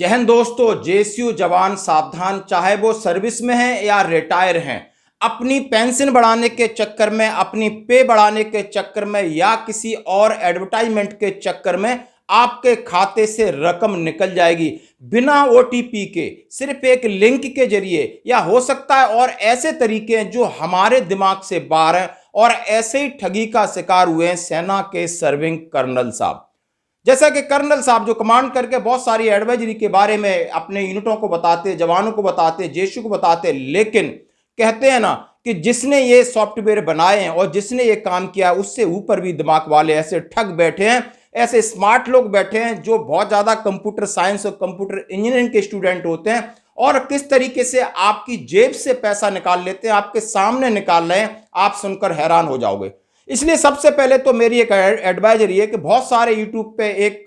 जय हिंद दोस्तों, जेएसयू जवान सावधान, चाहे वो सर्विस में हैं या रिटायर हैं। अपनी पेंशन बढ़ाने के चक्कर में, अपनी पे बढ़ाने के चक्कर में या किसी और एडवर्टाइजमेंट के चक्कर में आपके खाते से रकम निकल जाएगी बिना ओटीपी के, सिर्फ एक लिंक के जरिए, या हो सकता है और ऐसे तरीके हैं जो हमारे दिमाग से बाहर हैं। और ऐसे ही ठगी का शिकार हुए हैं सेना के सर्विंग कर्नल साहब। जैसा कि कर्नल साहब जो कमांड करके बहुत सारी एडवाइजरी के बारे में अपने यूनिटों को बताते, जवानों को बताते, जेशू को बताते, लेकिन कहते हैं ना कि जिसने ये सॉफ्टवेयर बनाए हैं और जिसने ये काम किया उससे ऊपर भी दिमाग वाले ऐसे ठग बैठे हैं, ऐसे स्मार्ट लोग बैठे हैं जो बहुत ज्यादा कंप्यूटर साइंस और कंप्यूटर इंजीनियरिंग के स्टूडेंट होते हैं और किस तरीके से आपकी जेब से पैसा निकाल लेते हैं, आपके सामने निकाल रहे हैं, आप सुनकर हैरान हो जाओगे। इसलिए सबसे पहले तो मेरी एक एडवाइजरी है कि बहुत सारे यूट्यूब पे एक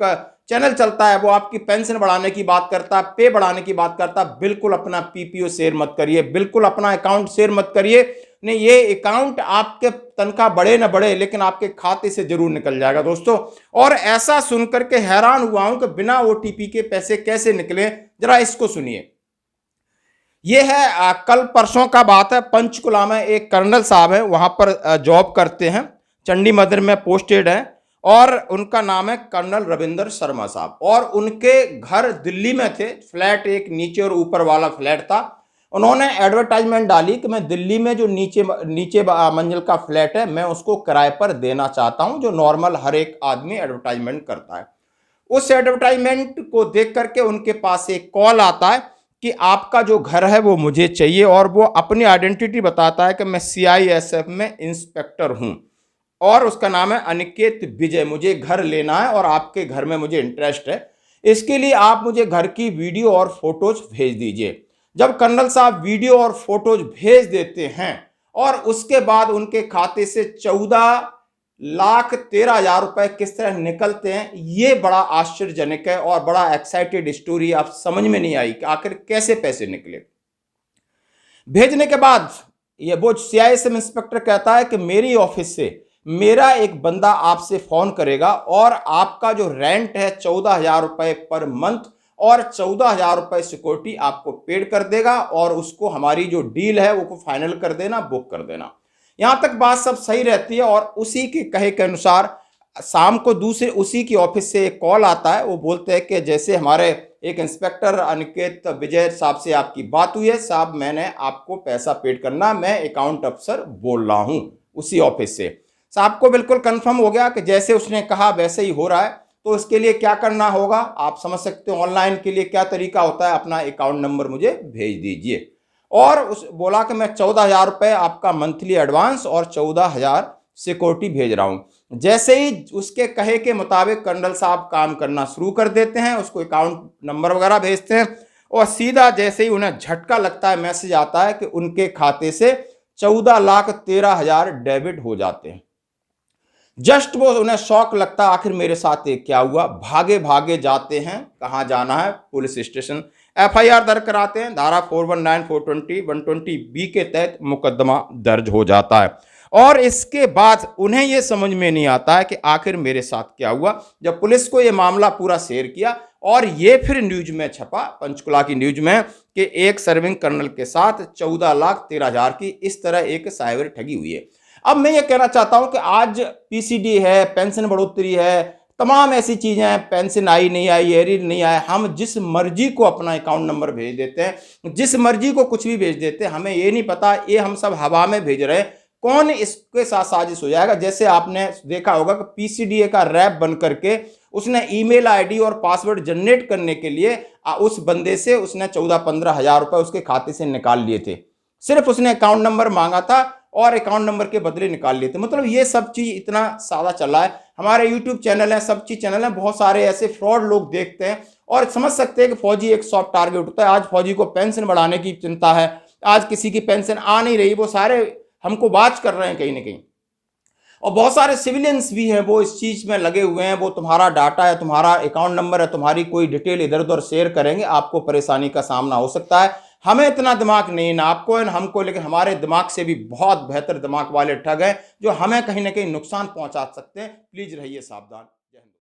चैनल चलता है, वो आपकी पेंशन बढ़ाने की बात करता है, पे बढ़ाने की बात करता है। बिल्कुल अपना पीपीओ शेयर मत करिए, बिल्कुल अपना अकाउंट शेयर मत करिए। नहीं, ये अकाउंट आपके तनख्वाह बढ़े ना बढ़े लेकिन आपके खाते से जरूर निकल जाएगा दोस्तों। और ऐसा सुनकर के हैरान हुआ हूं कि बिना ओटीपी के पैसे कैसे निकले, जरा इसको सुनिए। यह है कल परसों का बात है, पंचकुला में एक कर्नल साहब है, वहां पर जॉब करते हैं, चंडी मदर में पोस्टेड है और उनका नाम है कर्नल रविंदर शर्मा साहब। और उनके घर दिल्ली में थे, फ्लैट एक नीचे और ऊपर वाला फ्लैट था। उन्होंने एडवर्टाइजमेंट डाली कि मैं दिल्ली में जो नीचे मंजिल का फ्लैट है मैं उसको किराए पर देना चाहता हूं, जो नॉर्मल हर एक आदमी एडवर्टाइजमेंट करता है। उस एडवर्टाइजमेंट को देख करके उनके पास एक कॉल आता है कि आपका जो घर है वो मुझे चाहिए, और वो अपनी आइडेंटिटी बताता है कि मैं सीआईएसएफ में इंस्पेक्टर हूं और उसका नाम है अनिकेत विजय, मुझे घर लेना है और आपके घर में मुझे इंटरेस्ट है, इसके लिए आप मुझे घर की वीडियो और फोटोज भेज दीजिए। जब कर्नल साहब वीडियो और फोटोज भेज देते हैं और उसके बाद उनके खाते से 14,13,000 रुपए किस तरह निकलते हैं, ये बड़ा आश्चर्यजनक है और बड़ा एक्साइटेड स्टोरी। आप समझ में नहीं आई कि आखिर कैसे पैसे निकले। भेजने के बाद ये वो सीआईएसएफ इंस्पेक्टर कहता है कि मेरी ऑफिस से मेरा एक बंदा आपसे फोन करेगा और आपका जो रेंट है 14,000 रुपए पर मंथ और 14,000 रुपए सिक्योरिटी आपको पेड कर देगा और उसको हमारी जो डील है वो फाइनल कर देना, बुक कर देना। यहां तक बात सब सही रहती है। और उसी के कहे के अनुसार शाम को दूसरे उसी की ऑफिस से एक कॉल आता है। वो बोलते हैं कि जैसे हमारे एक इंस्पेक्टर अनिकेत विजय साहब से आपकी बात हुई है, साहब मैंने आपको पैसा पेड करना, मैं अकाउंट अफसर बोल रहा हूं उसी ऑफिस से। साहब को बिल्कुल कंफर्म हो गया कि जैसे उसने कहा वैसे ही हो रहा है। तो इसके लिए क्या करना होगा आप समझ सकते हो, ऑनलाइन के लिए क्या तरीका होता है, अपना अकाउंट नंबर मुझे भेज दीजिए। और उस बोला कि मैं 14,000 रुपए आपका मंथली एडवांस और 14,000 सिक्योरिटी भेज रहा हूं। जैसे ही उसके कहे के मुताबिक कर्नल साहब काम करना शुरू कर देते हैं, उसको अकाउंट नंबर वगैरह भेजते हैं और सीधा जैसे ही उन्हें झटका लगता है, मैसेज आता है कि उनके खाते से 14,13,000 डेबिट हो जाते हैं। जस्ट वो उन्हें शौक लगता है, आखिर मेरे साथ ये क्या हुआ। भागे भागे जाते हैं, कहां जाना है, पुलिस स्टेशन। एफआईआर दर्ज कराते हैं, धारा 419, 420, 120B के तहत मुकदमा दर्ज हो जाता है। और इसके बाद उन्हें यह समझ में नहीं आता है कि आखिर मेरे साथ क्या हुआ। जब पुलिस को यह मामला पूरा शेयर किया और ये फिर न्यूज में छपा, पंचकुला की न्यूज में, कि एक सर्विंग कर्नल के साथ 14,13,000 की इस तरह एक साइबर ठगी हुई है। अब मैं ये कहना चाहता हूं कि आज पीसीडी है, पेंशन बढ़ोतरी है, तमाम ऐसी चीजें हैं, पेंशन आई नहीं आई, एरियर नहीं आया, हम जिस मर्जी को अपना अकाउंट नंबर भेज देते हैं, जिस मर्जी को कुछ भी भेज देते हैं, हमें ये नहीं पता ये हम सब हवा में भेज रहे हैं, कौन इसके साथ साजिश हो जाएगा। जैसे आपने देखा होगा कि पीसीडीए का रैप बन करके उसने ईमेल आईडी और पासवर्ड जनरेट करने के लिए उस बंदे से उसने 14-15 हजार रुपए उसके खाते से निकाल लिए थे। सिर्फ उसने अकाउंट नंबर मांगा था और अकाउंट नंबर के बदले निकाल लिए थे। मतलब ये सब चीज इतना सादा चल रहा है। हमारे यूट्यूब चैनल है, सब चीज चैनल है, बहुत सारे ऐसे फ्रॉड लोग देखते हैं और समझ सकते हैं कि फौजी एक सॉफ्ट टारगेट होता है। आज फौजी को पेंशन बढ़ाने की चिंता है, आज किसी की पेंशन आ नहीं रही, वो सारे हमको बात कर रहे हैं कहीं ना कहीं। और बहुत सारे सिविलियंस भी हैं वो इस चीज में लगे हुए हैं, वो तुम्हारा डाटा है, तुम्हारा अकाउंट नंबर है, तुम्हारी कोई डिटेल इधर उधर शेयर करेंगे, आपको परेशानी का सामना हो सकता है। हमें इतना दिमाग नहीं ना आपको है ना हमको, लेकिन हमारे दिमाग से भी बहुत बेहतर दिमाग वाले ठग हैं जो हमें कहीं ना कहीं नुकसान पहुंचा सकते हैं। प्लीज रहिए सावधान।